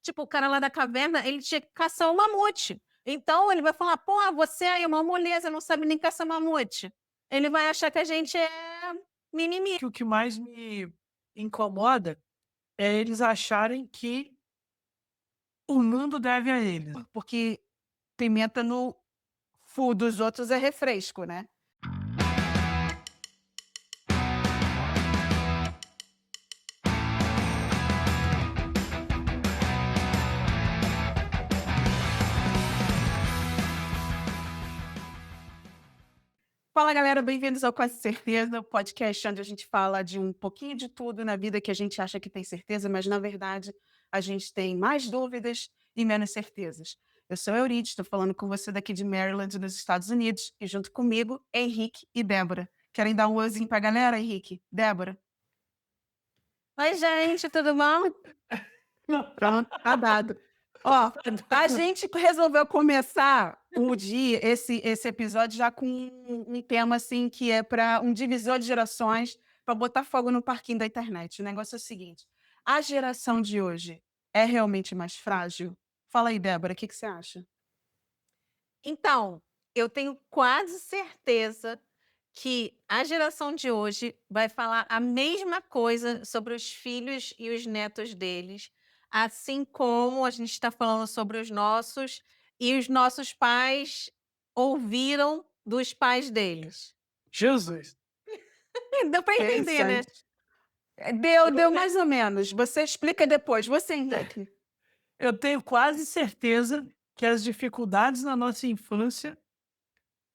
Tipo, o cara lá da caverna, ele tinha que caçar o mamute. Então ele vai falar: "Porra, você aí é uma moleza, não sabe nem caçar mamute". Ele vai achar que a gente é mimimi. Que o que mais me incomoda é eles acharem que o mundo deve a eles. Porque pimenta no food dos outros é refresco, né? Fala, galera, bem-vindos ao Quase Certeza, o podcast onde a gente fala de um pouquinho de tudo na vida que a gente acha que tem certeza, mas na verdade a gente tem mais dúvidas e menos certezas. Eu sou a Euridice, estou falando com você daqui de Maryland, nos Estados Unidos, e junto comigo, Henrique e Débora. Querem dar um oizinho pra galera, Henrique? Débora? Oi, gente, tudo bom? Pronto, tá dado. Ó, a gente resolveu começar o dia, esse episódio já com um tema assim que é para um divisor de gerações, para botar fogo no parquinho da internet. O negócio é o seguinte: a geração de hoje é realmente mais frágil? Fala aí, Débora, o que que você acha? Então, eu tenho quase certeza que a geração de hoje vai falar a mesma coisa sobre os filhos e os netos deles, assim como a gente está falando sobre os nossos e os nossos pais ouviram dos pais deles. Jesus! Deu para entender, né? Interessante. Deu mais ou menos. Você explica depois. Você, Henrique. Eu tenho quase certeza que as dificuldades na nossa infância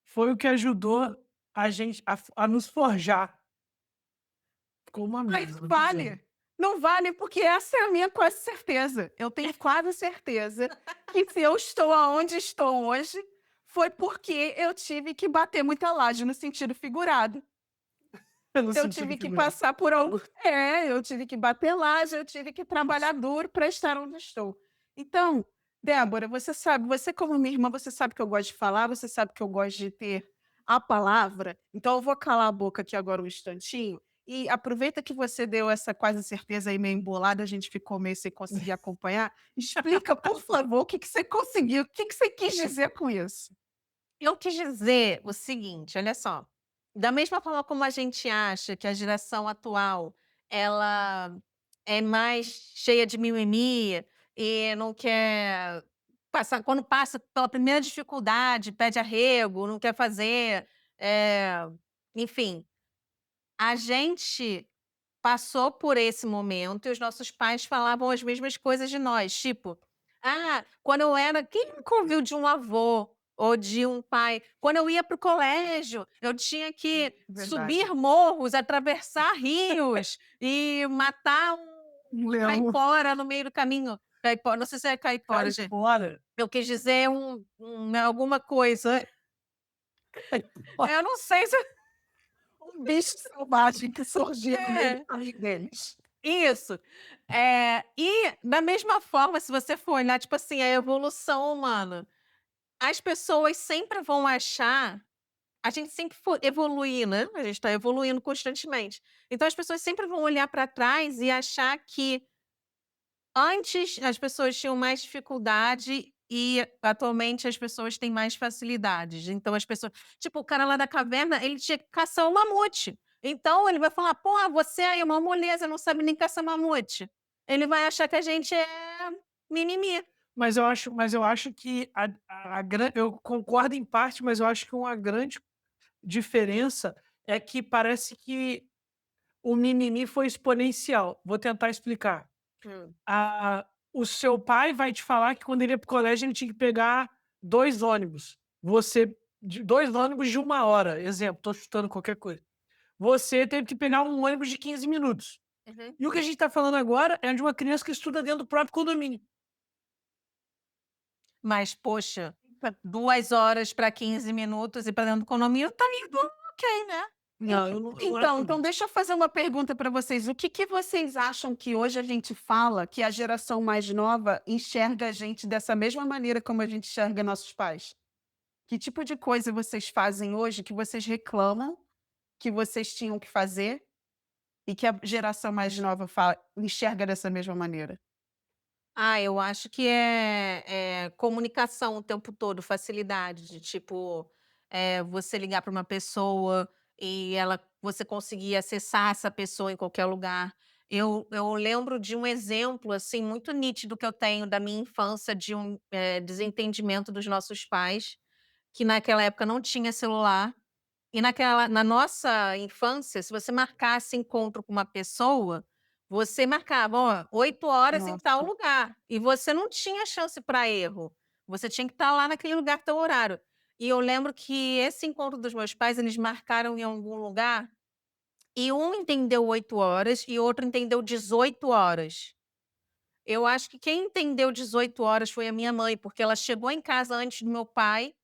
foi o que ajudou a gente a nos forjar como Mas amigos, vamos dizer. vale. Não vale, porque essa é a minha quase certeza. Eu tenho quase certeza que se eu estou aonde estou hoje, foi porque eu tive que bater muita laje no sentido figurado. No Eu sentido tive que figurado. passar por algo. É, eu tive que bater laje, eu tive que trabalhar duro para estar onde estou. Então, Débora, você sabe, você como minha irmã, você sabe que eu gosto de falar, você sabe que eu gosto de ter a palavra. Então, eu vou calar a boca aqui agora um instantinho. E aproveita que você deu essa quase certeza aí meio embolada, a gente ficou meio sem conseguir acompanhar. Explica, por favor, o que que você conseguiu, o que que você quis dizer com isso? Eu quis dizer o seguinte, olha só, da mesma forma como a gente acha que a geração atual, ela é mais cheia de mimimi e não quer passar quando passa pela primeira dificuldade, pede arrego, não quer fazer, enfim, a gente passou por esse momento e os nossos pais falavam as mesmas coisas de nós, tipo: "Ah, quando eu era" quem nunca ouviu de um avô ou de um pai? "Quando eu ia para o colégio, eu tinha que Verdade. subir morros, atravessar rios e matar um Um leão. caipora no meio do caminho". Caipora, não sei se é caipora, Cai gente. fora! Eu quis dizer alguma coisa. Cai fora! Eu não sei se Um bicho selvagem que surgia no meio do é. caminho deles. Isso. E da mesma forma, se você for olhar, tipo assim, a evolução humana, as pessoas sempre vão achar a gente sempre for evoluir, né, a gente está evoluindo constantemente. Então as pessoas sempre vão olhar para trás e achar que antes as pessoas tinham mais dificuldade e atualmente as pessoas têm mais facilidades. Então as pessoas tipo, o cara lá da caverna, ele tinha que caçar o mamute. Então ele vai falar: "Porra, você aí é uma moleza, não sabe nem caçar mamute". Ele vai achar que a gente é mimimi. Mas eu acho que eu concordo em parte, mas eu acho que uma grande diferença é que parece que o mimimi foi exponencial. Vou tentar explicar. Hum. O seu pai vai te falar que quando ele ia para o colégio ele tinha que pegar 2 ônibus. Você de 2 ônibus de 1 hora, exemplo, estou chutando qualquer coisa. Você teve que pegar um ônibus de 15 minutos. Uhum. E o que a gente está falando agora é de uma criança que estuda dentro do próprio condomínio. Mas poxa, 2 horas para 15 minutos e para dentro do condomínio tá indo ok, né. Não, eu não Então, acredito. deixa eu fazer uma pergunta para vocês. O que que vocês acham que hoje a gente fala que a geração mais nova enxerga a gente dessa mesma maneira como a gente enxerga nossos pais? Que tipo de coisa vocês fazem hoje que vocês reclamam que vocês tinham que fazer e que a geração mais nova enxerga dessa mesma maneira? Eu acho que é comunicação o tempo todo, facilidade de tipo, você ligar para uma pessoa e você conseguir acessar essa pessoa em qualquer lugar. Eu lembro de um exemplo, assim, muito nítido que eu tenho da minha infância de um, desentendimento dos nossos pais, que naquela época não tinha celular, e na nossa infância, se você marcasse encontro com uma pessoa, você marcava: "Ó, 8 horas em tal Nossa. lugar", e você não tinha chance para erro. Você tinha que estar lá naquele lugar, teu horário. E eu lembro que esse encontro dos meus pais, eles marcaram em algum lugar, e um entendeu 8 horas e o outro entendeu 18 horas. Eu acho que quem entendeu 18 horas foi a minha mãe, porque ela chegou em casa antes do meu pai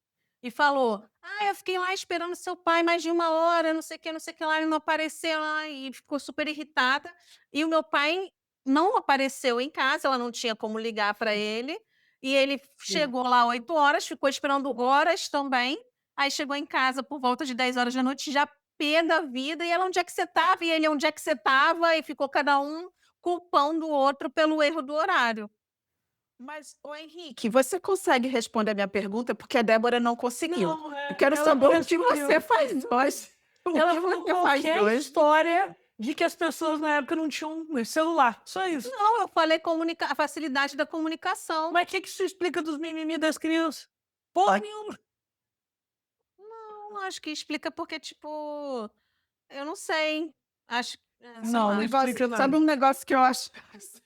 e falou: eu fiquei lá esperando seu pai mais de 1 hora, não sei o que, não sei o que lá, ele não apareceu lá", e ficou super irritada. E o meu pai não apareceu em casa, ela não tinha como ligar para ele, e ele Sim. chegou lá 8 horas, ficou esperando horas também, aí chegou em casa por volta de 10 horas da noite, já pé da vida, e ela: "Onde é que você estava?", e ele: "Onde é que você estava?", e ficou cada um culpando o outro pelo erro do horário. Mas, ô Henrique, você consegue responder a minha pergunta? Porque a Débora não conseguiu. Não, Eu quero ela saber não o que você respondeu. faz hoje. O Ela que falou você faz qualquer hoje? história de que as pessoas na época não tinham celular, só isso. Não, eu falei a facilidade da comunicação. Mas o que que isso explica dos mimimi das crianças? Porra nenhuma. Não, acho que explica porque, tipo, eu não sei, acho sei Não, não lá. explica Sabe nada. um negócio que eu acho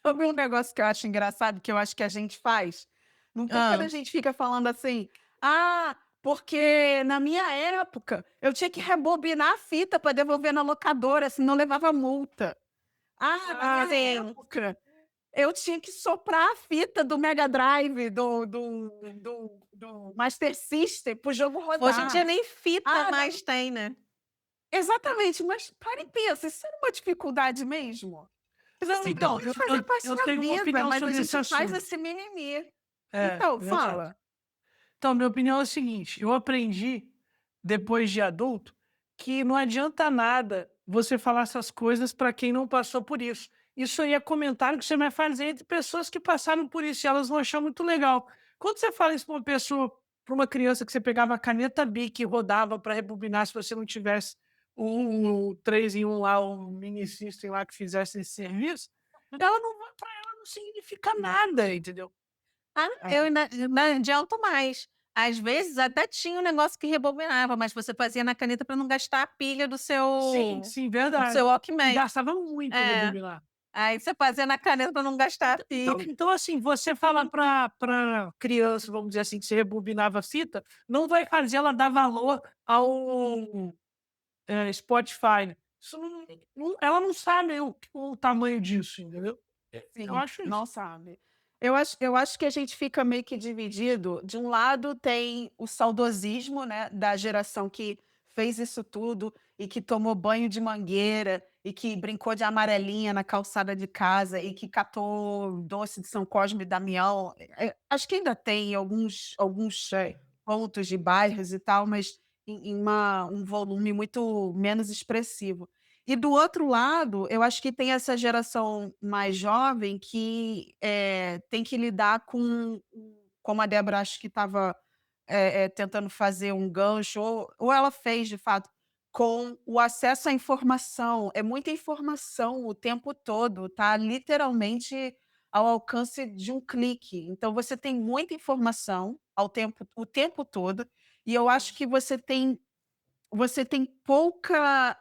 sabe um negócio que eu acho engraçado, que eu acho que a gente faz? Não tem quando Hã. a gente fica falando assim: "Ah, porque na minha época eu tinha que rebobinar a fita para devolver na locadora, senão levava multa. Ah, na Ah, minha Sim. época eu tinha que soprar a fita do Mega Drive, do Master System para o jogo Hoje em dia rodar. nem fita Ah, na". mais tem, né. Exatamente, mas para e pensa, isso era uma dificuldade mesmo? não, então, Simplesmente fazer parte eu da tenho uma vida, opinião mas a sobre esse gente faz assunto. esse mimimi. É, Então, verdade. fala. Então, minha opinião é o seguinte: eu aprendi, depois de adulto, que não adianta nada você falar essas coisas para quem não passou por isso. Isso aí é comentário que você vai fazer entre pessoas que passaram por isso e elas vão achar muito legal. Quando você fala isso para uma pessoa, para uma criança que você pegava a caneta Bic e rodava para rebobinar se você não tivesse o 3 em 1 lá, o mini system lá que fizesse esse serviço, ela não vai, para ela não significa nada, entendeu? Não, É, eu ainda adianto mais. Às vezes até tinha um negócio que rebobinava, mas você fazia na caneta para não gastar a pilha do Sim, seu sim, do verdade. seu E Walkman. gastava muito É, rebobinar. aí você fazia na caneta para não gastar a Então pilha. então, assim, você falar pra criança, vamos dizer assim, que você rebobinava a fita, não vai fazer ela dar valor ao, Spotify, né. Isso ela não sabe o tamanho disso, entendeu. Eu sim, acho isso. não sabe. Eu acho que a gente fica meio que dividido. De um lado tem o saudosismo, né, da geração que fez isso tudo e que tomou banho de mangueira e que brincou de amarelinha na calçada de casa e que catou doce de São Cosme e Damião. Acho que ainda tem alguns pontos de bairros e tal, mas em um volume muito menos expressivo. E do outro lado, eu acho que tem essa geração mais jovem que, tem que lidar com como a Débora acho que estava, tentando fazer um gancho, ou ela fez de fato, com o acesso à informação. É muita informação o tempo todo, tá literalmente ao alcance de um clique. Então você tem muita informação o tempo todo, e eu acho que você tem pouca,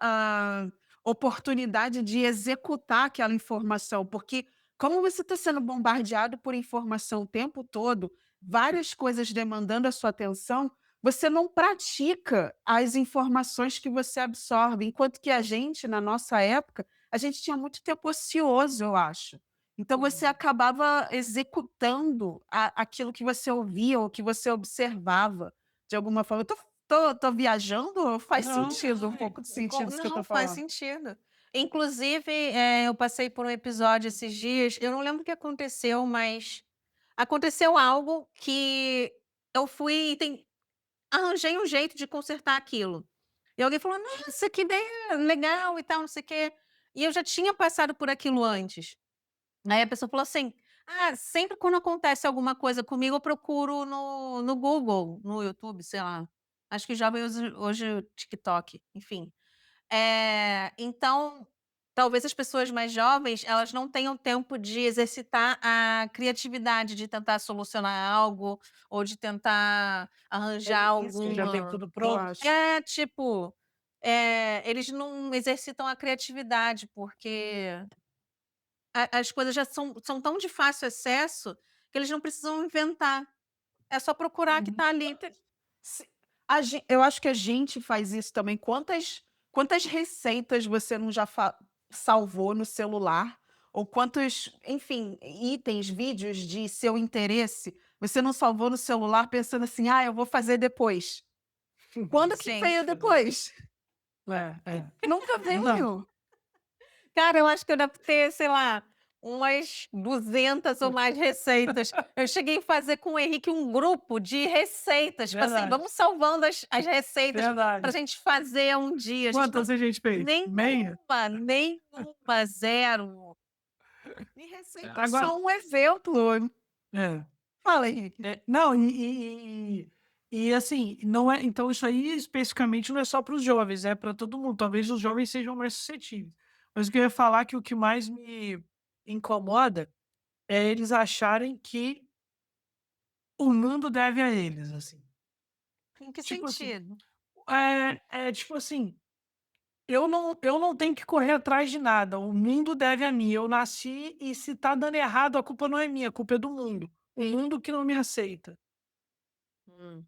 oportunidade de executar aquela informação, porque como você está sendo bombardeado por informação o tempo todo, várias coisas demandando a sua atenção, você não pratica as informações que você absorve, enquanto que a gente, na nossa época, a gente tinha muito tempo ocioso, eu acho. Então você Uhum. acabava executando aquilo que você ouvia ou que você observava, de alguma forma. Eu tô viajando ou faz Não, sentido, um pouco de sentido isso que eu tô Não, faz falando? sentido. Inclusive, eu passei por um episódio esses dias, eu não lembro o que aconteceu, mas aconteceu algo que eu fui arranjei um jeito de consertar aquilo. E alguém falou: "Nossa, que ideia legal e tal, não sei o quê". E eu já tinha passado por aquilo antes. Aí a pessoa falou assim: Sempre quando acontece alguma coisa comigo, eu procuro no Google, no YouTube, sei lá. Acho que jovem usa hoje o TikTok, enfim. Então, talvez as pessoas mais jovens, elas não tenham tempo de exercitar a criatividade, de tentar solucionar algo ou de tentar É arranjar isso que Já tem alguma tudo eu pronto? acho. tipo, eles não exercitam a criatividade, porque as coisas já são tão de fácil acesso, que eles não precisam inventar, é só procurar que Uhum. tá ali. Se eu acho que a gente faz isso também. Quantas receitas você não já salvou no celular? Ou quantos, enfim, itens, vídeos de seu interesse, você não salvou no celular pensando assim: "Ah, eu vou fazer depois". Quando que Sim. veio depois? É. Nunca Não, veio. Cara, eu acho que eu devo ter, sei lá, umas 200 ou mais receitas. Eu cheguei a fazer com o Henrique um grupo de receitas, tipo assim, verdade, vamos salvando as receitas pra verdade. gente fazer um dia. A gente não Quantas a gente fez? Meia? nenhuma, zero. E receita é Agora só um exemplo. é. Fala, Henrique. Não, assim, não é então isso aí especificamente não é só para os jovens, é para todo mundo, talvez os jovens sejam mais suscetíveis. Mas o que eu ia falar que o que mais me incomoda é eles acharem que o mundo deve a eles, assim. Em que Tipo assim, sentido? tipo assim, eu não tenho que correr atrás de nada, o mundo deve a mim, eu nasci e se tá dando errado a culpa não é minha, a culpa é do mundo. O mundo que não me aceita. Hum.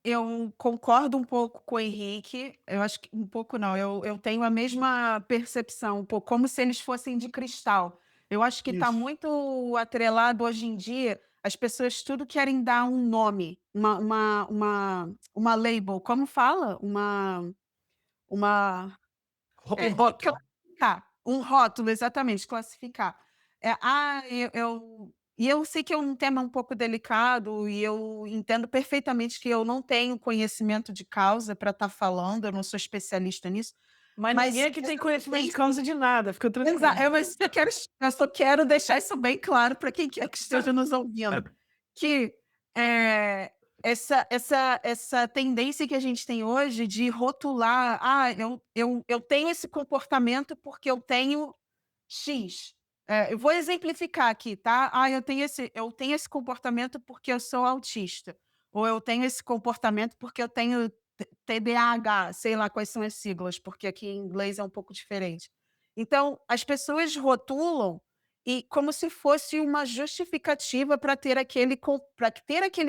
Eu concordo um pouco com o Henrique, eu acho que um pouco não, eu tenho a mesma percepção, um pouco como se eles fossem de cristal. Eu acho que está Isso. muito atrelado hoje em dia, as pessoas tudo querem dar um nome, uma label, como fala? Uma Um rótulo. classificar, um rótulo, exatamente, classificar. Eu sei que é um tema um pouco delicado e eu entendo perfeitamente que eu não tenho conhecimento de causa para estar falando, eu não sou especialista nisso, Mas ninguém mas aqui tem conhecimento de causa de nada, fica tranquilo. mas eu só quero deixar isso bem claro para quem quer que esteja nos ouvindo, que eh, essa tendência que a gente tem hoje de rotular, eu tenho esse comportamento porque eu tenho X. Eu vou exemplificar aqui, tá? Eu tenho esse comportamento porque eu sou autista. Ou eu tenho esse comportamento porque eu tenho TDAH, sei lá quais são as siglas, porque aqui em inglês é um pouco diferente. Então, as pessoas rotulam e como se fosse uma justificativa para ter aquele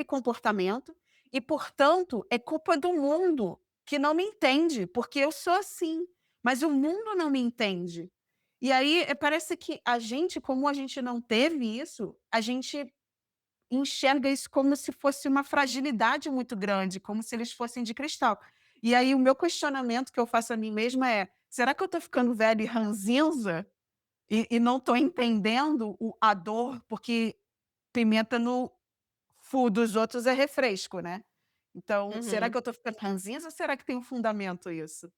comportamento, e, portanto, é culpa do mundo que não me entende, porque eu sou assim, mas o mundo não me entende. E aí, parece que a gente, como a gente não teve isso, a gente enxerga isso como se fosse uma fragilidade muito grande, como se eles fossem de cristal. E aí o meu questionamento que eu faço a mim mesma é: será que eu estou ficando velha e ranzinza e não estou entendendo a dor? Porque pimenta no food dos outros é refresco, né? Então, será Uhum. que eu estou ficando ranzinza ou será que tem um fundamento isso?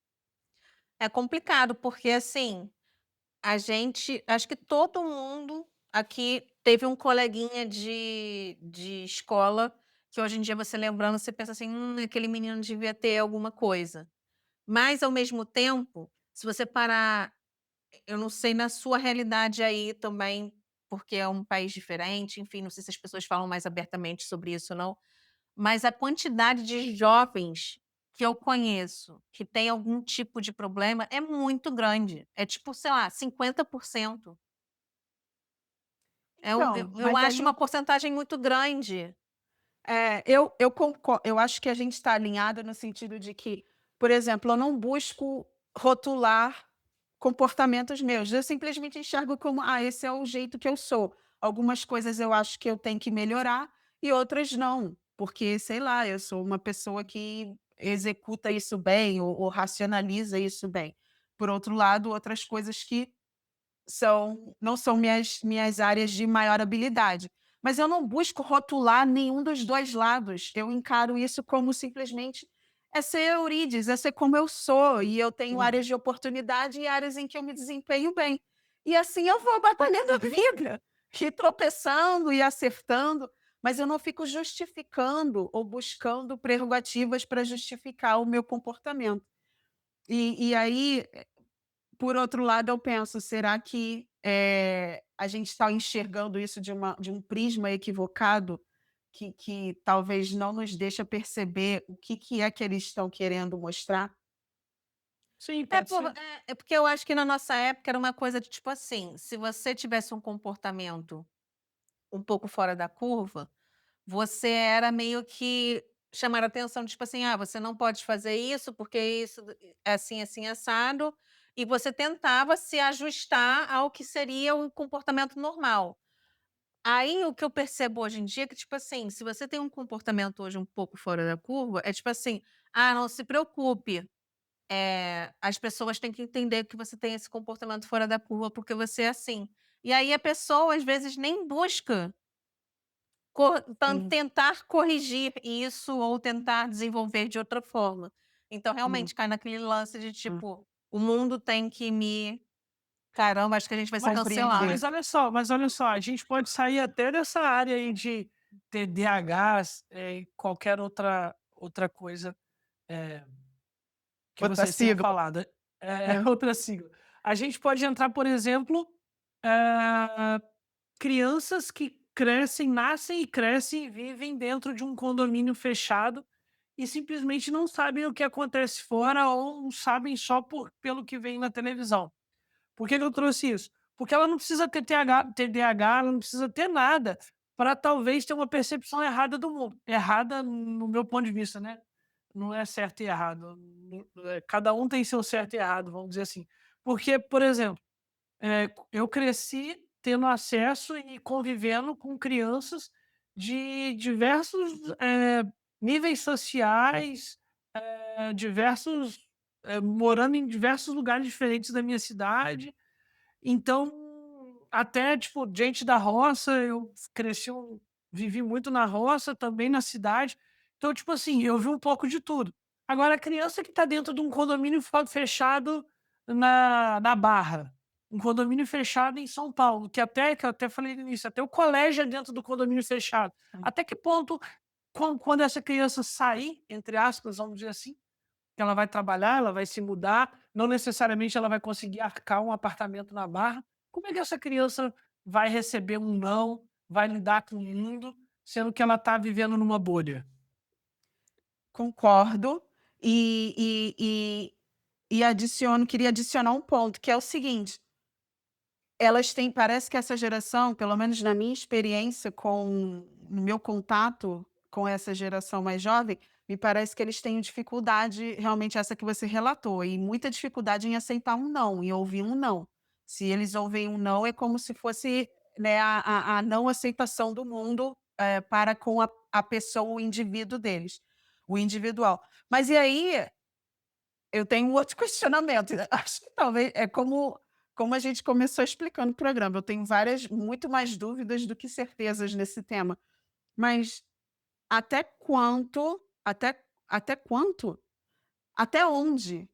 É complicado, porque assim, acho que todo mundo aqui teve um coleguinha de escola, que hoje em dia você lembrando, você pensa assim: aquele menino devia ter alguma coisa". Mas, ao mesmo tempo, se você parar, eu não sei na sua realidade aí também, porque é um país diferente, enfim, não sei se as pessoas falam mais abertamente sobre isso ou não, mas a quantidade de jovens que eu conheço que tem algum tipo de problema é muito grande. É tipo, sei lá, 50%. Então, Eu mas acho aí uma porcentagem muito grande. eu acho que a gente está alinhada no sentido de que, por exemplo, eu não busco rotular comportamentos meus, eu simplesmente enxergo como: "Ah, esse é o jeito que eu sou". Algumas coisas eu acho que eu tenho que melhorar e outras não, porque, sei lá, eu sou uma pessoa que executa isso bem ou racionaliza isso bem. Por outro lado, outras coisas que não são minhas áreas de maior habilidade. Mas eu não busco rotular nenhum dos 2 lados, eu encaro isso como simplesmente é ser Eurídice, é ser como eu sou, e eu tenho Uhum. áreas de oportunidade e áreas em que eu me desempenho bem. E assim eu vou batalhando a vida. e tropeçando e acertando, mas eu não fico justificando ou buscando prerrogativas para justificar o meu comportamento. E aí, por outro lado, eu penso: será que, a gente está enxergando isso de um prisma equivocado, que talvez não nos deixa perceber o que é que eles estão querendo mostrar? Sim, É pode por ser. é porque eu acho que na nossa época era uma coisa de tipo assim, se você tivesse um comportamento um pouco fora da curva, você era meio que chamar a atenção, tipo assim: "Ah, você não pode fazer isso, porque isso é assim, assim, assado", e você tentava se ajustar ao que seria o comportamento normal. Aí o que eu percebo hoje em dia é que, tipo assim, se você tem um comportamento hoje um pouco fora da curva, é tipo assim: "Ah, não se preocupe, as pessoas têm que entender que você tem esse comportamento fora da curva, porque você é assim". E aí a pessoa às vezes nem busca Sim. tentar corrigir isso ou tentar desenvolver de outra forma. Então Hum, realmente cai naquele lance de hum. tipo, o mundo tem que me caramba, acho que a gente vai ser Mas cancelado. Compreender. mas olha só, a gente pode sair até dessa área aí de TDAHs, e qualquer outra coisa, eh, que Outra vocês tenham sigla, falado. né. Outra sigla. A gente pode entrar, por exemplo, eh, crianças que crescem, nascem e crescem e vivem dentro de um condomínio fechado e simplesmente não sabem o que acontece fora ou sabem só pelo que vem na televisão. Por que que eu trouxe isso? Porque ela não precisa ter TDAH, ela não precisa ter nada para talvez ter uma percepção errada do mundo. Errada no meu ponto de vista, né? Não é certo e errado. Cada um tem seu certo e errado, vamos dizer assim. Porque, por exemplo, eu cresci tendo acesso e convivendo com crianças de diversos níveis sociais, morando em diversos lugares diferentes da minha cidade. Então, até, tipo, gente da roça, eu vivi muito na roça, também na cidade. Então, tipo assim, eu vi um pouco de tudo. Agora, a criança que está dentro de um condomínio fechado na Barra, um condomínio fechado em São Paulo, que eu até falei no início, até o colégio é dentro do condomínio fechado. Hum. Até que ponto, quando essa criança sair, entre aspas, vamos dizer assim, que ela vai trabalhar, ela vai se mudar, não necessariamente ela vai conseguir arcar um apartamento na Barra. Como é que essa criança vai receber um não, vai lidar com o mundo, sendo que ela está vivendo numa bolha? Concordo. E adiciono queria adicionar um ponto, que é o seguinte: elas têm parece que essa geração, pelo menos na minha experiência no meu contato com essa geração mais jovem, me parece que eles têm dificuldade, realmente essa que você relatou, e muita dificuldade em aceitar um não, em ouvir um não. Se eles ouvem um não, é como se fosse, né, a não aceitação do mundo, para com a pessoa, o indivíduo deles, o individual. Mas e aí eu tenho um outro questionamento, acho que talvez é como a gente começou explicando o programa, eu tenho várias muito mais dúvidas do que certezas nesse tema, mas até quanto até quanto até onde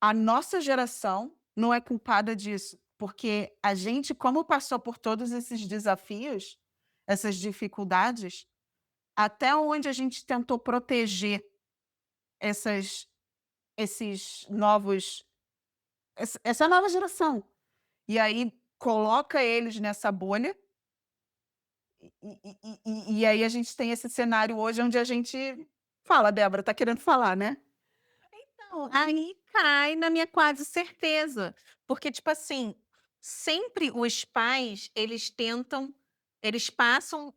a nossa geração não é culpada disso? Porque a gente, como passou por todos esses desafios, essas dificuldades, até onde a gente tentou proteger essas esses novos essa nova geração. E aí coloca eles nessa bolha, e aí a gente tem esse cenário hoje onde a gente fala, Débora, tá querendo falar, né? Então, aí cai na minha quase certeza, porque, tipo assim, sempre os pais, eles passam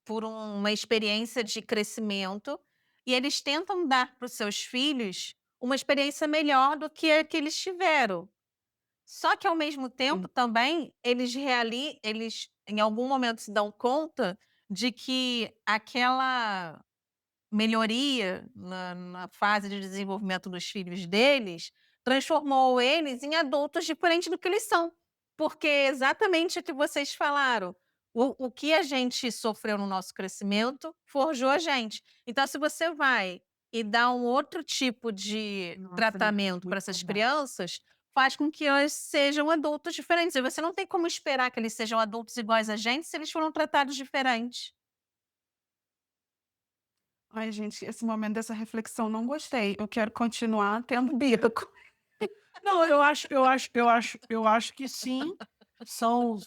por uma experiência de crescimento e eles tentam dar para os seus filhos uma experiência melhor do que a que eles tiveram. Só que ao mesmo tempo Sim. também eles em algum momento se dão conta de que aquela melhoria na fase de desenvolvimento dos filhos deles, transformou eles em adultos diferentes do que eles são. Porque é exatamente o que vocês falaram, o que a gente sofreu no nosso crescimento forjou a gente. Então se você vai e dá um outro tipo de Nossa, tratamento para muito essas verdade. crianças, faz com que elas sejam adultos diferentes. E você não tem como esperar que eles sejam adultos iguais a gente se eles foram tratados diferentes. Ai, gente, esse momento dessa reflexão não gostei. Eu quero continuar tendo bico. Não, eu acho que sim, são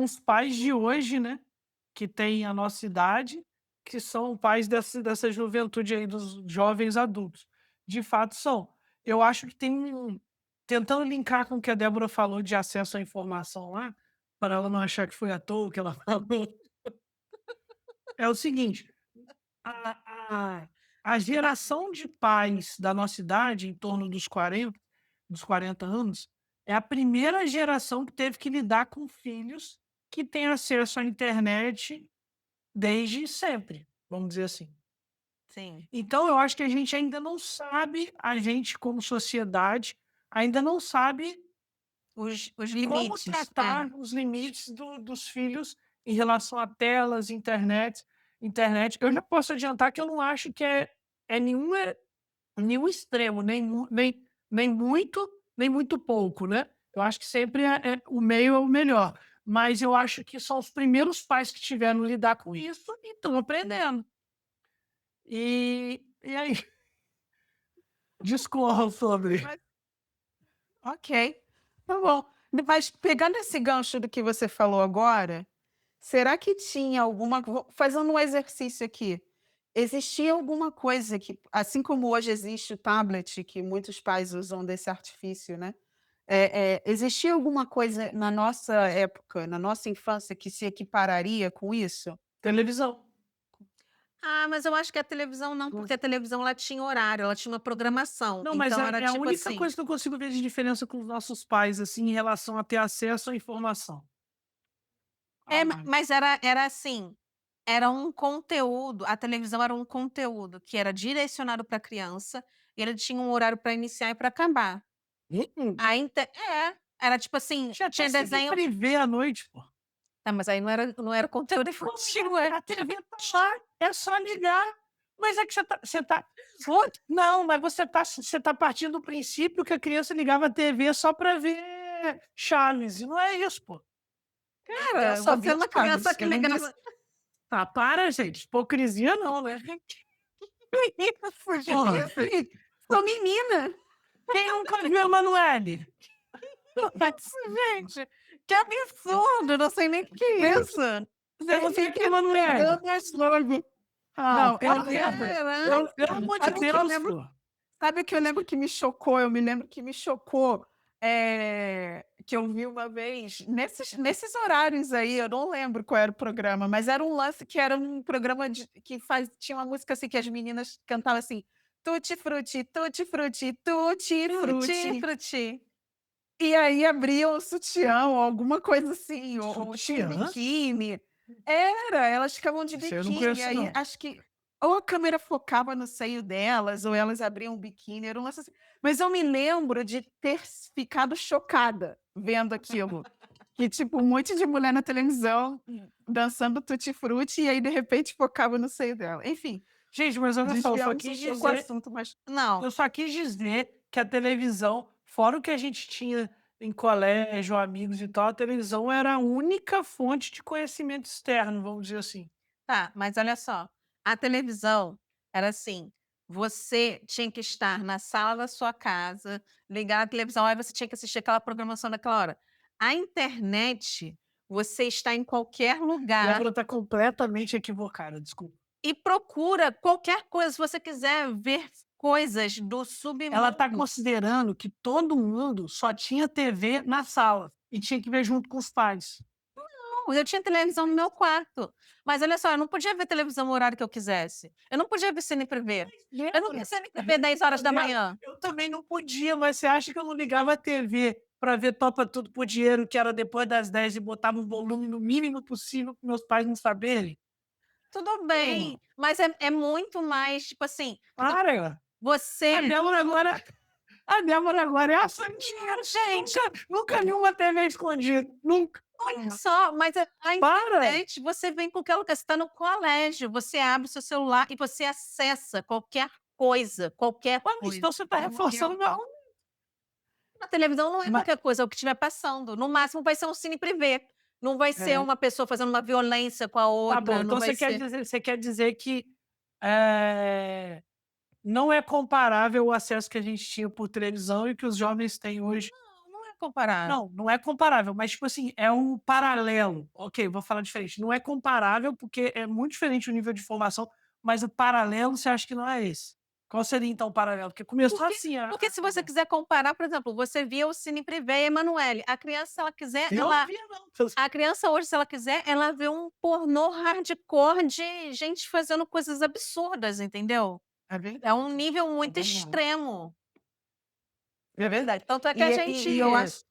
os pais de hoje, né, que têm a nossa idade, que são pais dessa juventude aí, dos jovens adultos. De fato são. Eu acho que tentando linkar com o que a Débora falou de acesso à informação lá, para ela não achar que foi à toa o que ela falou, é o seguinte: a a geração de pais da nossa idade, em torno dos 40 anos, é a primeira geração que teve que lidar com filhos que têm acesso à internet desde sempre, vamos dizer assim. Sim. Então eu acho que a gente ainda não sabe, a gente como sociedade, ainda não sabe Os como limites. tratar os limites dos filhos em relação a telas, internet. Eu já posso adiantar que eu não acho que é nenhum extremo, nem muito pouco, né. Eu acho que sempre o meio é o melhor, mas eu acho que são os primeiros pais que tiveram que lidar com isso e estão aprendendo. E aí, discorram sobre. Mas ok, tá bom. Mas pegando esse gancho do que você falou agora, será que tinha alguma fazendo um exercício aqui, existia alguma coisa que assim como hoje existe o tablet, que muitos pais usam desse artifício, né, existia alguma coisa na nossa época, na nossa infância, que se equipararia com isso? Televisão. Ah, mas eu acho que a televisão não, porque a televisão ela tinha horário, ela tinha uma programação. Não, mas Então é era é a tipo única assim. coisa que eu consigo ver de diferença com os nossos pais, assim, em relação a ter acesso à informação. A É, mais. mas era assim, era um conteúdo, a televisão era um conteúdo que era direcionado para criança, e ele tinha um horário para iniciar e para acabar. Era tipo assim, Tinha até tinha cine desenho. privê à noite, pô. Ah, mas aí não era conteúdo infantil, é. A TV tá lá, é só ligar. Mas é que você tá não, mas você tá partindo do princípio que a criança ligava a TV só pra ver Chaves, e não é isso, pô. Eu Cara, só você vi é uma Chaves, criança que eu não vi ligava. Ah, para, gente, hipocrisia não, né. Fugiu. Porra, sou menina. quem nunca viu Emanuele? Gente, que absurdo, não sei nem o que é isso. Você não viu que Emanuele? Ah, Não, eu para, lembro. pelo amor de Sabe o que eu Deus, lembro? pô. Sabe o que eu lembro que me chocou? Eu me lembro que me chocou, que eu vi uma vez, nesses horários aí, eu não lembro qual era o programa, mas era um lance que era um programa tinha uma música assim que as meninas cantavam assim: "Tutti frutti, tutti frutti, tutti Fruti, frutti". fruti. E aí abriam o sutiã ou alguma coisa assim, ou tinha um Sutiã? biquíni. Era, elas ficavam de Esse aí eu não biquíni, conheço aí não. acho que ou a câmera focava no seio delas, ou elas abriam o biquíni, era um lance assim. Mas eu me lembro de ter ficado chocada vendo aquilo, que tipo um monte de mulher na televisão, dançando tutti-frutti, e aí de repente focava no seio dela. Enfim, Gente, mas olha só, desviamos um pouco o assunto, mas Não, eu só quis dizer que a televisão, fora o que a gente tinha em colégio, amigos e tal, a televisão era a única fonte de conhecimento externo, vamos dizer assim. tá, mas olha só, a televisão era assim, você tinha que estar na sala da sua casa, ligar a televisão, aí você tinha que assistir aquela programação naquela hora. A internet, você está em qualquer lugar Débora está completamente equivocada, desculpa. e procura qualquer coisa, se você quiser ver coisas do Ela está submundo. considerando que todo mundo só tinha TV na sala e tinha que ver junto com os pais. Não, eu tinha televisão no meu quarto, mas olha só, eu não podia ver televisão no horário que eu quisesse. Eu não podia ver CNTV. Eu não via CNTV 10 horas da manhã. Eu também não podia, mas você acha que eu não ligava a TV para ver Topa Tudo por Dinheiro, que era depois das 10 e botava o volume no mínimo possível para meus pais não saberem? Tudo bem, mas é muito mais, tipo assim, Para! você. A Débora agora é a santinha, gente! Nunca vi uma TV escondida, nunca. Olha só, mas a Para! internet, você vem em qualquer lugar, você está no colégio, você abre o seu celular e você acessa qualquer coisa, qualquer Ué, mas coisa. então você está reforçando meu argumento. Na televisão não é Ma qualquer coisa, é o que estiver passando. No máximo vai ser um cine privê. Não vai ser é. uma pessoa fazendo uma violência com a Tá bom, outra, não então vai ser você quer dizer que, eh, não é comparável o acesso que a gente tinha por televisão e que os jovens têm hoje. não é comparável. Não, não é comparável, mas, tipo assim, é um paralelo. Ok, vou falar diferente. Não é comparável, porque é muito diferente o nível de formação, mas o paralelo você acha que não é esse? Qual seria, então, o paralelo? Porque começou Porque assim porque a se você conversa. quiser comparar, por exemplo, você via o Cine Privé Emanuele, a criança, se ela quiser, Eu não via não. a criança hoje, se ela quiser, ela vê um pornô hardcore de gente fazendo coisas absurdas, entendeu? É É um verdade, nível é muito verdade. extremo. É verdade. Tanto é que a gente E eu acho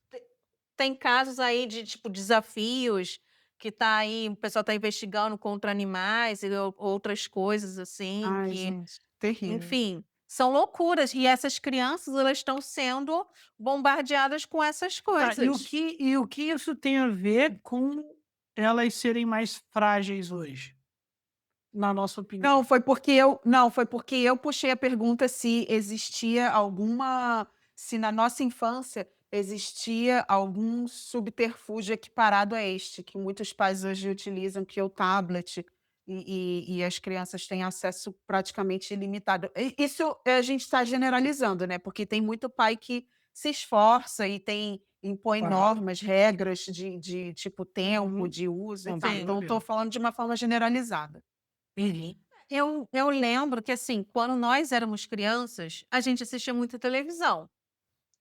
tem casos aí de, tipo, desafios que tá aí, o pessoal tá investigando contra animais e outras coisas assim, ai, que, gente, terrível. enfim, são loucuras. E essas crianças, elas estão sendo bombardeadas com essas Tá, coisas. e o que isso tem a ver com elas serem mais frágeis hoje, na nossa opinião? Foi porque eu puxei a pergunta se existia alguma se na nossa infância existia algum subterfúgio equiparado a este, que muitos pais hoje utilizam, que é o tablet, e as crianças têm acesso praticamente ilimitado. Isso a gente está generalizando, né? Porque tem muito pai que se esforça e impõe Claro. normas, regras de tipo tempo, Uhum. de uso e Não tal. tem Sim. Então, estou problema. falando de uma forma generalizada. Uhum. Eu lembro que, assim, quando nós éramos crianças, a gente assistia muita televisão.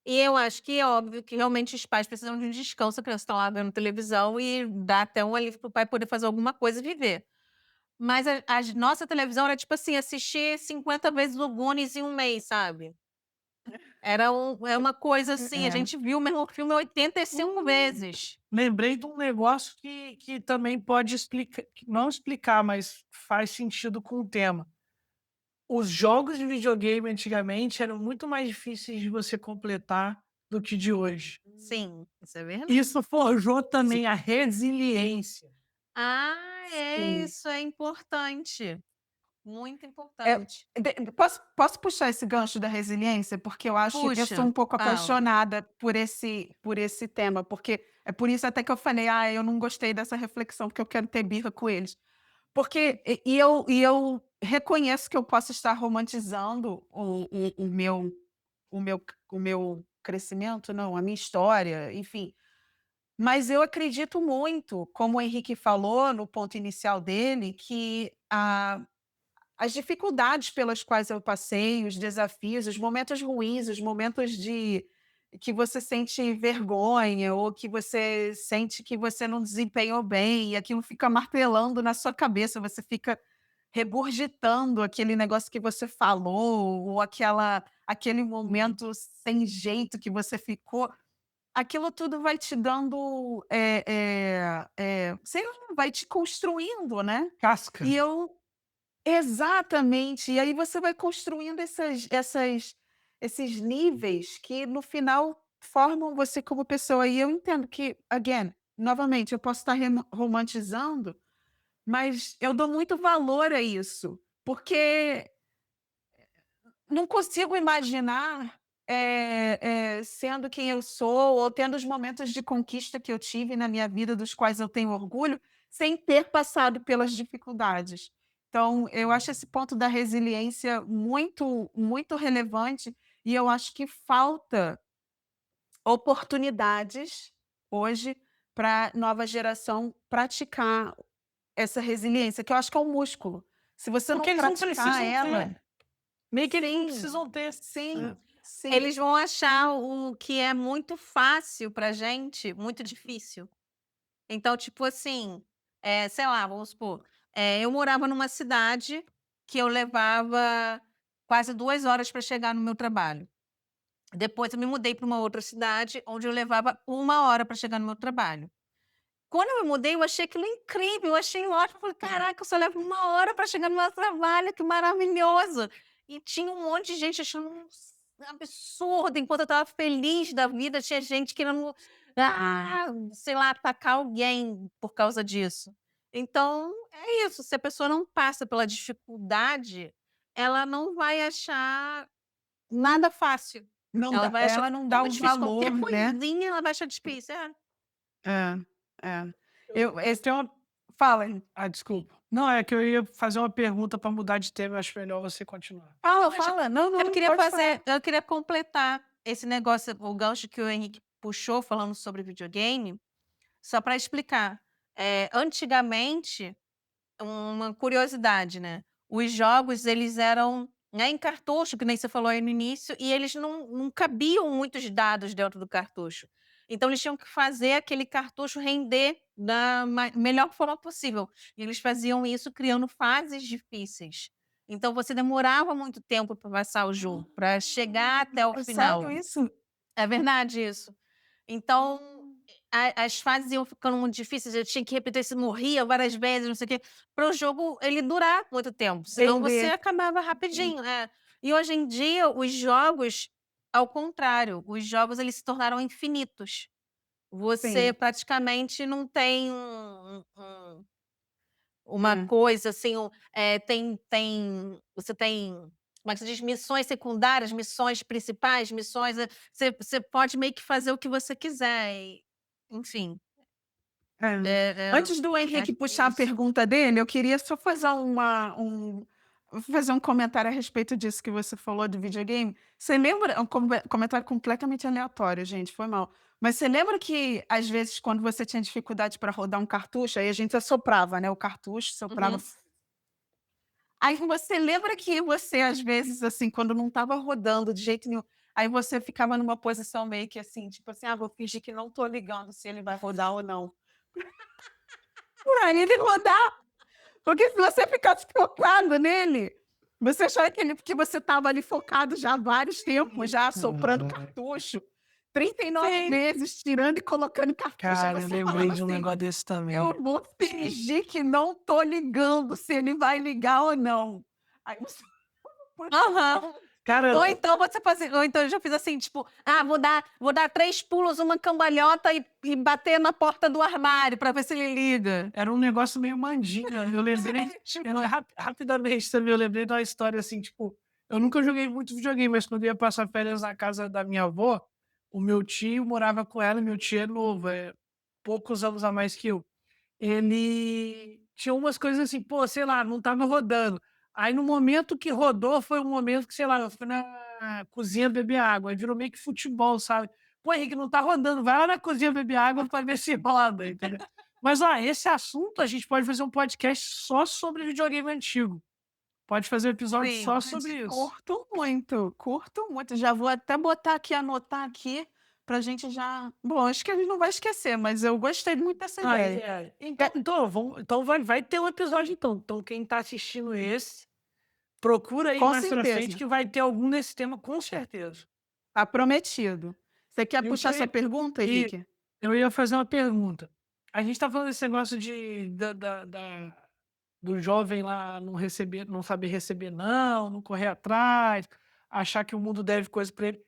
E eu acho que é óbvio que realmente os pais precisam de um descanso, a criança está lá vendo televisão e dá até um alívio para o pai poder fazer alguma coisa e viver. Mas a nossa televisão era tipo assim, assistir 50 vezes o Goonies em um mês, sabe? É uma coisa assim, a É. gente viu o mesmo filme 85 Hum. vezes. Lembrei de um negócio que também pode explicar, não explicar, mas faz sentido com o tema. Os jogos de videogame antigamente eram muito mais difíceis de você completar do que de hoje. Sim, isso é verdade. Isso forjou Sim, também a resiliência. Ah, é, sim. isso é importante. Muito É, importante. posso puxar esse gancho da resiliência? Porque eu sou Puxa, um pouco fala. apaixonada por esse tema, porque é por isso até que eu falei, eu não gostei dessa reflexão, porque eu quero ter birra com eles. Porque eu reconheço que eu posso estar romantizando o meu crescimento, não, a minha história, enfim. Mas eu acredito muito, como o Henrique falou no ponto inicial dele, que as dificuldades pelas quais eu passei, os desafios, os momentos ruins, os momentos de que você sente vergonha ou que você sente que você não desempenhou bem e aquilo fica martelando na sua cabeça, você fica regurgitando aquele negócio que você falou ou aquele Uhum. momento sem jeito que você ficou. Aquilo tudo vai te dando, sei lá, vai te construindo, né. Casca. E eu Exatamente. E aí você vai construindo esses níveis que no final formam você como pessoa. E eu entendo que, again, novamente, eu posso estar romantizando, mas eu dou muito valor a isso, porque não consigo imaginar, sendo quem eu sou ou tendo os momentos de conquista que eu tive na minha vida, dos quais eu tenho orgulho, sem ter passado pelas dificuldades. Então, eu acho esse ponto da resiliência muito, muito relevante e eu acho que falta oportunidades hoje para a nova geração praticar essa resiliência, que eu acho que é um músculo. Se você Porque não eles não praticar precisam ela. ter. Meio que eles não Sim, precisam ter. sim, É. sim. Eles vão achar o que é muito fácil pra gente, muito difícil. Então, tipo assim, sei lá, vamos supor, eu morava numa cidade que eu levava quase 2 horas para chegar no meu trabalho. Depois eu me mudei para uma outra cidade, onde eu levava 1 hora para chegar no meu trabalho. Quando eu me mudei, eu achei aquilo incrível, eu achei ótimo, eu falei: "Caraca, eu só levo 1 hora para chegar no meu trabalho, que maravilhoso". E tinha um monte de gente achando absurdo, enquanto eu estava feliz da vida, tinha gente querendo, sei lá, atacar alguém por causa disso. Então, é isso, se a pessoa não passa pela dificuldade, ela não vai achar nada fácil. Não Ela dá, vai achar ela não dá tudo o difícil, qualquer valor, né? coisinha ela vai achar difícil. É, é. Esse tem uma... Fala, Desculpa. Não, é que eu ia fazer uma pergunta para mudar de tema, eu acho melhor você continuar. fala. Não, Eu não, queria pode falar. fazer, eu queria completar esse negócio, o gancho que o Henrique puxou falando sobre videogame, só para explicar. Antigamente, uma curiosidade, né? Os jogos, eles eram, né, em cartucho, que nem você falou aí no início, e eles não cabiam muitos dados dentro do cartucho. Então, eles tinham que fazer aquele cartucho render da melhor forma possível. E eles faziam isso criando fases difíceis. Então, você demorava muito tempo para passar o jogo, para chegar até o É final. sério isso? É verdade isso. Então, as fases iam ficando muito difíceis, eu tinha que repetir, se morria várias vezes, não sei o quê, para o jogo ele durar muito tempo, senão você Entender. acabava rapidinho, E hoje em dia, os jogos, ao contrário, os jogos eles se tornaram infinitos. Você Sim. praticamente não tem uma É. coisa assim, você tem, como é que se diz? Missões secundárias, missões principais, missões, você pode meio que fazer o que você quiser enfim, É. é Antes do é Henrique puxar a isso. pergunta dele, eu queria só fazer fazer um comentário a respeito disso que você falou de videogame. Você lembra, é um comentário completamente aleatório, gente, foi mal. Mas você lembra que, às vezes, quando você tinha dificuldade para rodar um cartucho, aí a gente assoprava, né? O cartucho, soprava. Uhum. Aí você lembra que você, às vezes, assim, quando não estava rodando de jeito nenhum, aí você ficava numa posição meio que assim, tipo assim, vou fingir que não estou ligando se ele vai rodar ou não. Pra ele rodar. Porque se você ficasse focado nele, você achava que você estava ali focado já há vários tempos, já soprando cartucho, 39 Sim. vezes, tirando e colocando cartucho. Aí Cara, eu você lembrei falava de um assim, negócio desse também. eu vou fingir que não tô ligando se ele vai ligar ou não. Aí você... Aham. Cara, Ou então eu já fiz assim, tipo, vou dar 3 pulos, uma cambalhota e bater na porta do armário para ver se ele liga. era um negócio meio mandinga. Eu lembrei, rapidamente também, eu lembrei de uma história assim, tipo, eu nunca joguei muito videogame, mas quando eu ia passar férias na casa da minha avó, o meu tio morava com ela, meu tio é novo, poucos anos a mais que eu. Ele tinha umas coisas assim, pô, sei lá, não estava rodando. Aí no momento que rodou, foi um momento que, sei lá, eu fui na cozinha beber água, aí virou meio que futebol, sabe? Pô, Henrique, não tá rodando, vai lá na cozinha beber água para ver se roda, entendeu? Mas, esse assunto a gente pode fazer um podcast só sobre videogame antigo. Pode fazer um episódio Sim. só sobre isso. Curto muito, curto muito. Já vou até botar aqui, anotar aqui, pra gente já. Bom, acho que a gente não vai esquecer, mas eu gostei muito dessa ideia. Então vai ter um episódio, então. Então, quem tá assistindo esse, procura aí Com mais pra frente certeza. que vai ter algum nesse tema, com certeza. Tá prometido. Você quer Eu puxar queria- sua pergunta, E Henrique? eu ia fazer uma pergunta. A gente tá falando desse negócio do jovem lá não receber, não saber receber não correr atrás, achar que o mundo deve coisa para ele.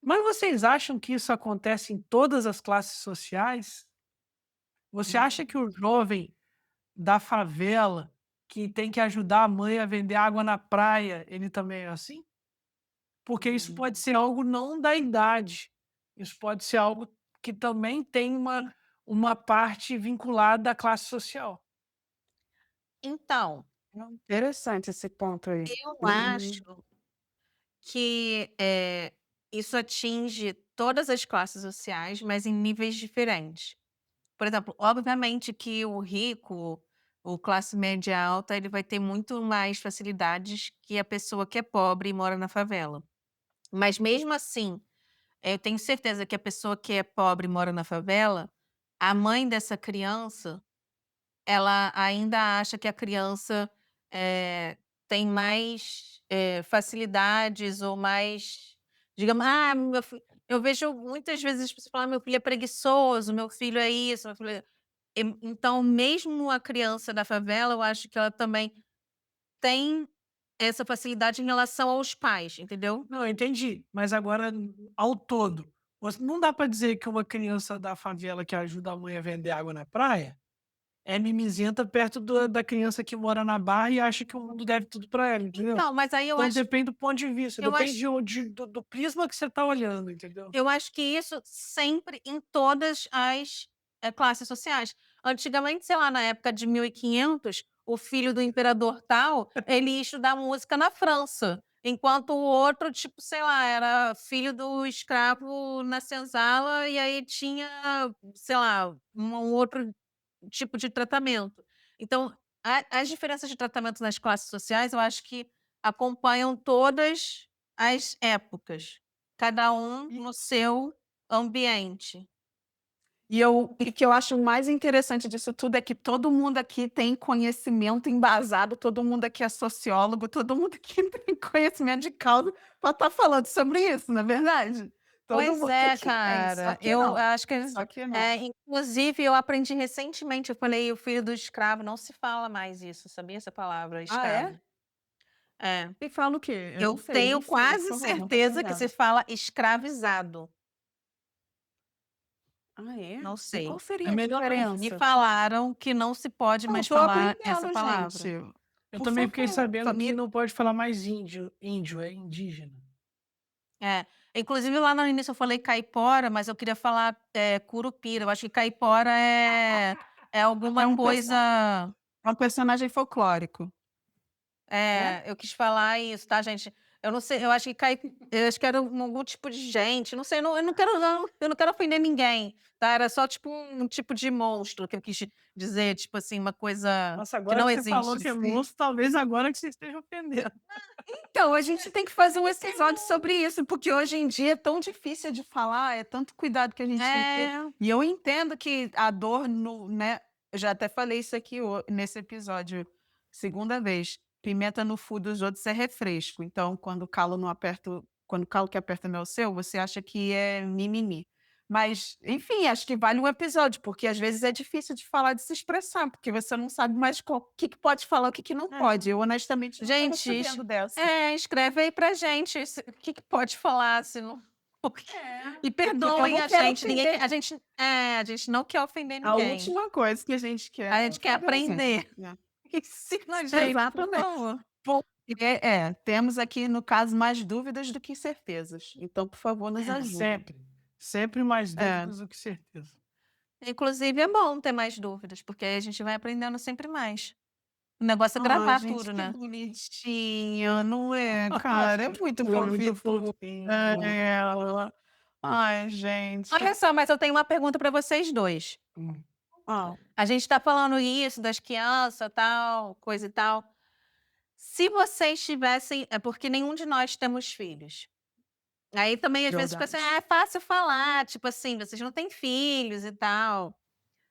Mas vocês acham que isso acontece em todas as classes sociais? Você acha que o jovem da favela que tem que ajudar a mãe a vender água na praia, ele também é assim? Porque isso pode ser algo não da idade, isso pode ser algo que também tem uma parte vinculada à classe social. Então, Interessante esse ponto aí. eu acho que, isso atinge todas as classes sociais, mas em níveis diferentes. Por exemplo, obviamente que o rico, o classe média alta, ele vai ter muito mais facilidades que a pessoa que é pobre e mora na favela. Mas mesmo assim, eu tenho certeza que a pessoa que é pobre e mora na favela, a mãe dessa criança, ela ainda acha que a criança, tem mais, facilidades ou mais, digamos: "Ah, meu fi", eu vejo muitas vezes as pessoas falar: "Meu filho é preguiçoso, meu filho é isso, meu filho é", então mesmo a criança da favela, eu acho que ela também tem essa facilidade em relação aos pais, entendeu? Não, eu entendi, mas agora ao todo, não dá para dizer que uma criança da favela que ajuda a mãe a vender água na praia, é mimizenta perto da criança que mora na Barra e acha que o mundo deve tudo para ela, entendeu? Não, mas aí Então depende do ponto de vista, eu depende acho do prisma que você está olhando, entendeu? eu acho que isso sempre em todas as, classes sociais. Antigamente, sei lá, na época de 1500, o filho do imperador tal, ele ia estudar música na França, enquanto o outro, tipo, sei lá, era filho do escravo na senzala e aí tinha, sei lá, um outro tipo de tratamento. Então, as diferenças de tratamento nas classes sociais, eu acho que acompanham todas as épocas, cada um E no seu ambiente. o que eu acho mais interessante disso tudo é que todo mundo aqui tem conhecimento embasado, todo mundo aqui é sociólogo, todo mundo aqui tem conhecimento de causa para estar falando sobre isso, não é verdade? Todo Pois mundo é, aqui tem, só cara, que eu não, acho que só que não. inclusive eu aprendi recentemente, eu falei: "O filho do escravo", não se fala mais isso, sabia essa palavra, Ah, é? escravo. É, E fala o quê? Eu não eu sei, me tenho ensina, por quase favor, não tô certeza que se aprendendo. fala escravizado, Ah, é? não E qual sei. É seria a melhor não. Me diferença? falaram que não se pode Não, mais tô falar essa aprendendo, gente. palavra. Eu Por também fiquei favor, sabendo que família. não pode falar mais índio, é indígena. É, inclusive lá no início eu falei caipora, mas eu queria falar, curupira, eu acho que caipora é É alguma um, coisa. é um personagem folclórico, né? Eu quis falar isso, tá, gente? Eu não sei, eu acho que eu acho que era algum tipo de gente, não sei, eu não quero ofender ninguém, tá? Era só tipo um tipo de monstro que eu quis dizer, tipo assim, uma coisa Nossa, que agora não que você falou existe. que é monstro, talvez agora que você esteja ofendendo. Então, a gente tem que fazer um episódio sobre isso, porque hoje em dia é tão difícil de falar, é tanto cuidado que a gente tem que ter. É, E eu entendo que a dor no, né? Eu já até falei isso aqui nesse episódio, segunda vez. Pimenta no fu dos outros é refresco. Então, quando o calo não aperta, quando o calo que aperta não é o seu, você acha que é mimimi. Mas, enfim, acho que vale um episódio, porque às vezes é difícil de falar, de se expressar, porque você não sabe mais o que pode falar, o que não é. pode. Eu, honestamente, não estava Gente, sabendo dessa. escreve aí pra gente o que, que pode falar, se não. É. E Eu perdoem não a quero gente, ofender. a gente não quer ofender A ninguém. última coisa que a gente quer A é gente quer ofender ninguém. aprender. Né? Ensina a gente, por Exatamente. favor. Temos aqui, no caso, mais dúvidas do que certezas. Então, por favor, nos ajude. Sempre. Sempre mais É. dúvidas do que certeza. Inclusive, é bom ter mais dúvidas, porque aí a gente vai aprendendo sempre mais. O negócio é Ai, gravar gente, tudo, que né? bonitinha, não é, cara? É muito Ela é muito fofinho. fofinho. É. Ai, gente. Olha só, mas eu tenho uma pergunta para vocês dois. Hum. Ah, A gente está falando isso das crianças, tal, coisa e tal. Se vocês tivessem, é porque nenhum de nós temos filhos. Aí também às vezes fica assim, verdade. é fácil falar, tipo assim, vocês não têm filhos e tal.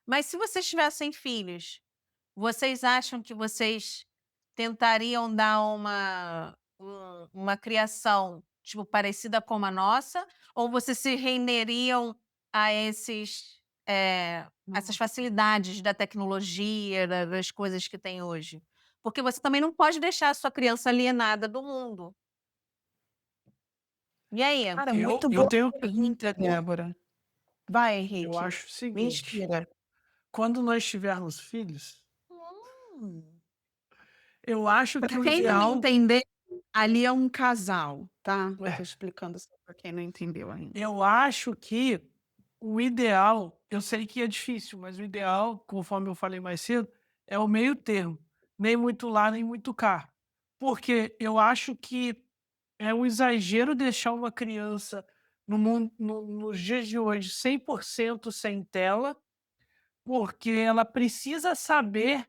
Mas se vocês tivessem filhos, vocês acham que vocês tentariam dar uma criação, tipo, parecida com a nossa? Ou vocês se renderiam a essas facilidades da tecnologia, das coisas que tem hoje? Porque você também não pode deixar a sua criança alienada do mundo. E aí? Cara, Eu, muito eu boa tenho. pergunta, Débora. Vai, Eu Henrique. acho o Me seguinte: inspira. quando nós tivermos filhos, Hum. eu acho que Para o quem não ideal. entender, ali é um casal, tá? Tô É, explicando só para quem não entendeu ainda. eu acho que o ideal, eu sei que é difícil, mas o ideal, conforme eu falei mais cedo, é o meio termo. Nem muito lá, nem muito cá. Porque eu acho que é um exagero deixar uma criança no mundo, nos dias de hoje 100% sem tela, porque ela precisa saber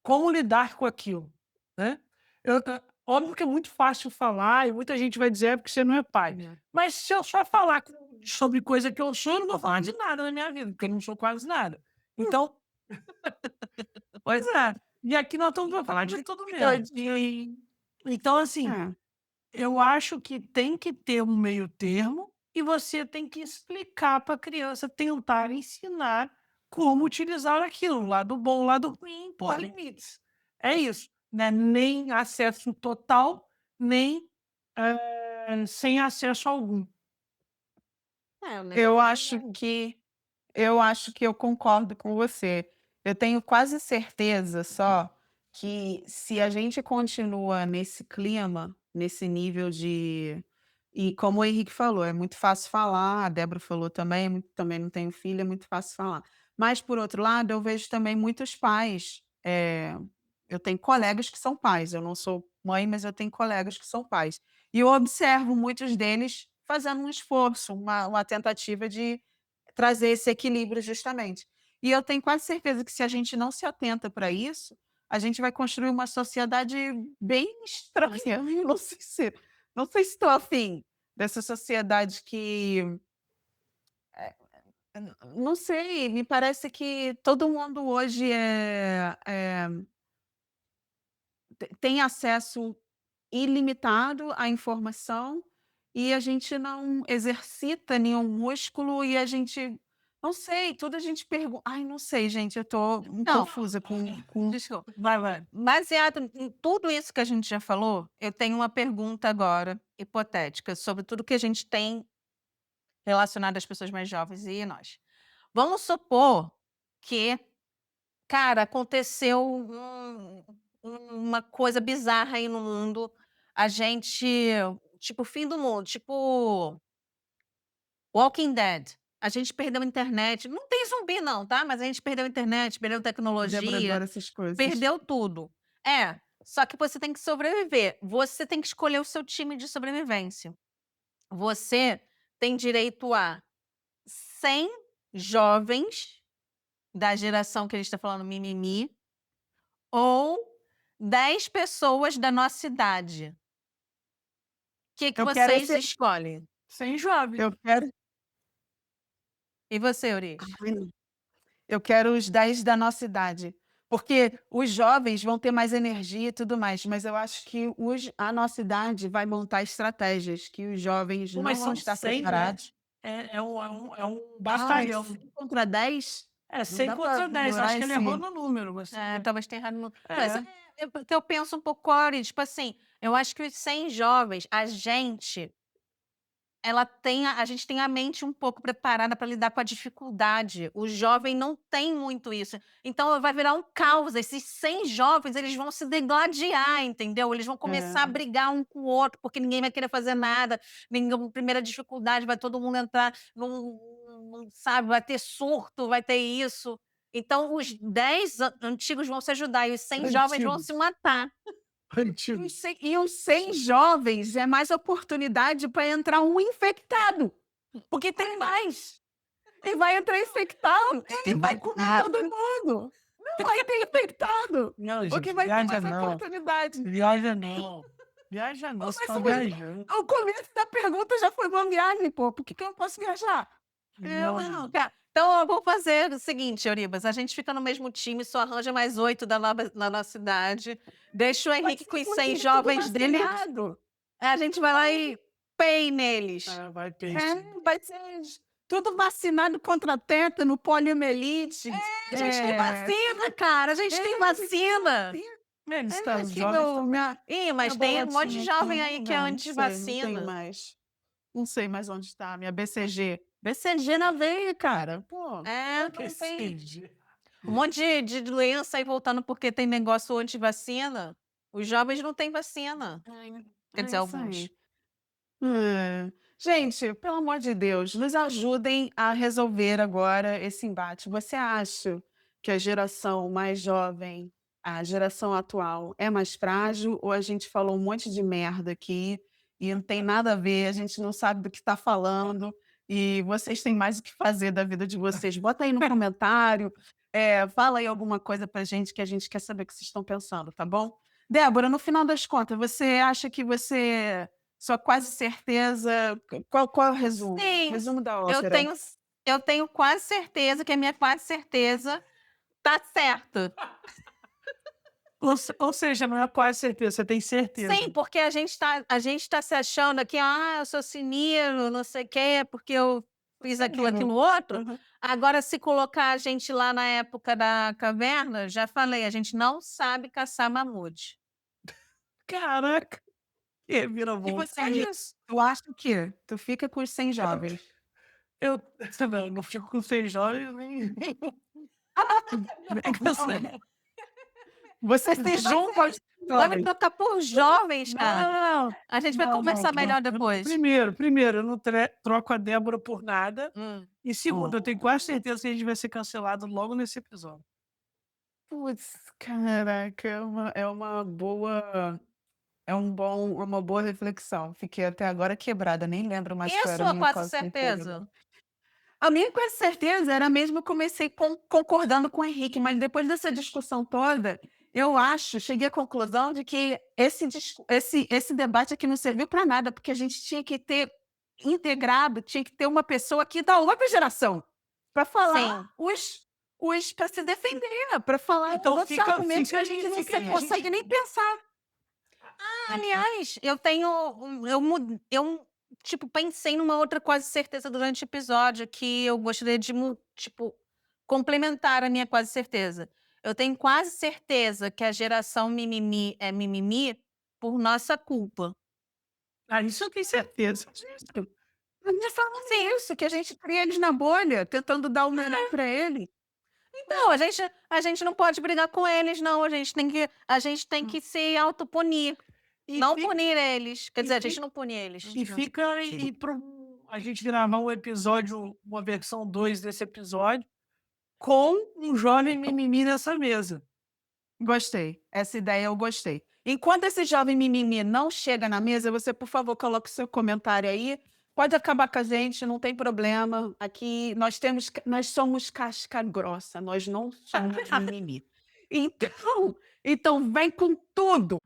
como lidar com aquilo, né. Óbvio que é muito fácil falar e muita gente vai dizer: "É porque você não é pai". É. Mas se eu só falar sobre coisa que eu sou, eu não vou falar de nada na minha vida, porque eu não sou quase nada. Então pois é, e aqui nós estamos para falar de tudo mesmo. Tadinho. Então assim, É. eu acho que tem que ter um meio termo e você tem que explicar para a criança, tentar ensinar como utilizar aquilo, o lado bom, o lado ruim, impor limites. É isso, né? Nem acesso total, nem sem acesso algum. O Eu negócio acho que eu concordo com você. Eu tenho quase certeza só que se a gente continua nesse clima, nesse nível de e como o Henrique falou, é muito fácil falar, a Débora falou também, também não tenho filho, é muito fácil falar. Mas, por outro lado, eu vejo também muitos pais, eu tenho colegas que são pais, eu não sou mãe, mas eu tenho colegas que são pais. E eu observo muitos deles fazendo um esforço, uma tentativa de trazer esse equilíbrio justamente. E eu tenho quase certeza que se a gente não se atenta para isso, a gente vai construir uma sociedade bem estranha. Eu não sei se estou afim dessa sociedade que, não sei, me parece que todo mundo hoje tem acesso ilimitado à informação e a gente não exercita nenhum músculo e a gente não sei, tudo a gente pergunta. Ai, não sei, gente, eu tô Não, confusa com desculpa. Vai. Baseado em tudo isso que a gente já falou, eu tenho uma pergunta agora, hipotética, sobre tudo que a gente tem relacionado às pessoas mais jovens e nós. Vamos supor que, cara, aconteceu uma coisa bizarra aí no mundo, a gente, tipo, fim do mundo, tipo Walking Dead. A gente perdeu a internet. Não tem zumbi, não, tá? Mas a gente perdeu a internet, perdeu Débora tecnologia, adora essas coisas. perdeu tudo. É, só que você tem que sobreviver. Você tem que escolher o seu time de sobrevivência. Você tem direito a 100 jovens da geração que a gente está falando mimimi ou 10 pessoas da nossa idade. O que Eu quero vocês esse escolhem? Sem jovem. eu quero E você, Eurico? ai, não. Eu quero os 10 da nossa idade, porque os jovens vão ter mais energia e tudo mais, mas eu acho que a nossa idade vai montar estratégias que os jovens Pô, não mas vão são estar 100, né? preparados. É um Ai, batalhão. 100 contra 10? É, Não 100 dá para contra 10. ignorar Acho que ele errou no número, mas tudo bem. Talvez tenha errado no. Mas É. porque eu penso um pouco, Corey, tipo assim, eu acho que os 100 jovens, a gente tem a mente um pouco preparada para lidar com a dificuldade. O jovem não tem muito isso. Então vai virar um caos. Esses 100 jovens, eles vão se degladiar, entendeu? Eles vão começar a brigar um com o outro, porque ninguém vai querer fazer nada. Primeira dificuldade, vai todo mundo entrar sabe, vai ter surto, vai ter isso. Então os 10 antigos vão se ajudar e os 100 jovens vão se Antigos. matar. Antigo. E os 100 jovens é mais oportunidade para entrar um infectado, porque tem mais. E vai entrar infectado e vai comer todo mundo. Não vai ter infectado, Não, porque gente, vai ter viaja mais não. oportunidade. Viaja não. Viaja não, você Mas tá foi- viajando. O começo da pergunta já foi uma viagem, pô. Por que que eu não posso viajar? Não, cara. Então eu vou fazer o seguinte, Euribas, a gente fica no mesmo time, só arranja mais 8 da nossa idade, deixa o Henrique com os 100 jovens dele, a gente vai lá e pei neles. Ah, vai ter. Vai ser tudo vacinado contra tétano, poliomielite. A gente tem vacina, cara, a gente tem vacina. Eles É, estão aqui jovens. Ih, mas minha tem um monte de bolotinha jovem aqui. aí que é Não sei, não tenho antivacina. mais. Não sei mais onde está. Minha BCG. BCG na veia, cara. Pô. É, Que não tem. seja. Um monte de doença aí voltando porque tem negócio antivacina. Os jovens não têm vacina. Quer dizer, isso alguns. aí. Gente, pelo amor de Deus, nos ajudem a resolver agora esse embate. Você acha que a geração mais jovem, a geração atual, é mais frágil ou a gente falou um monte de merda aqui e não tem nada a ver, a gente não sabe do que está falando e vocês têm mais o que fazer da vida de vocês? Bota aí no comentário, fala aí alguma coisa pra gente que a gente quer saber o que vocês estão pensando, tá bom? Débora, no final das contas, você acha que sua quase certeza, qual é o resumo? Sim, Resumo da eu ópera. tenho quase certeza que a minha quase certeza tá certa. Ou seja, não é quase certeza, você tem certeza. Sim, porque a gente tá se achando aqui, eu sou sininho, não sei o quê, porque eu fiz aquilo outro. Uhum. Agora, se colocar a gente lá na época da caverna, já falei, a gente não sabe caçar mamute. Caraca. Que vira E volta. você, tu acha o quê? Tu fica com os 100 jovens. Eu não fico com 6 jovens nem. Vem com essa. Você se Você junta aos vai me jovens. trocar por jovens, cara. Não, A gente vai não, conversar não. melhor Eu não- depois. Primeiro, eu não troco a Débora por nada. E segundo, eu tenho Oh. quase certeza que a gente vai ser cancelado logo nesse episódio. Putz, caraca, é uma boa, uma boa reflexão. Fiquei até agora quebrada, nem lembro mais E a qual era a sua minha quase quase certeza. certeza? A minha quase certeza era mesmo, eu comecei concordando com o Henrique, mas depois dessa discussão toda, eu acho, cheguei à conclusão de que esse debate aqui não serviu para nada, porque a gente tinha que ter integrado, tinha que ter uma pessoa aqui da outra geração para falar Sim. os para se defender, para falar Então os outros fica- argumentos que a fica aí, gente não fica aí, a consegue nem pensar. Aliás, eu tenho eu, tipo, pensei numa outra quase certeza durante o episódio que eu gostaria de tipo, complementar a minha quase certeza. Eu tenho quase certeza que a geração mimimi é mimimi por nossa culpa. Isso eu tenho certeza. A minha fala é isso, que a gente cria eles na bolha, tentando dar o melhor para ele. Não, a gente não pode brigar com eles, não. A gente tem que se autopunir. E Não fica- punir eles. Quer e dizer, a gente fica- não pune eles. E fica aí para a gente gravar um episódio, uma versão 2 desse episódio, com um jovem mimimi nessa mesa. Gostei. Essa ideia eu gostei. Enquanto esse jovem mimimi não chega na mesa, você, por favor, coloque o seu comentário aí. Pode acabar com a gente, não tem problema. Aqui nós somos casca grossa, nós não somos mimimi. Então vem com tudo.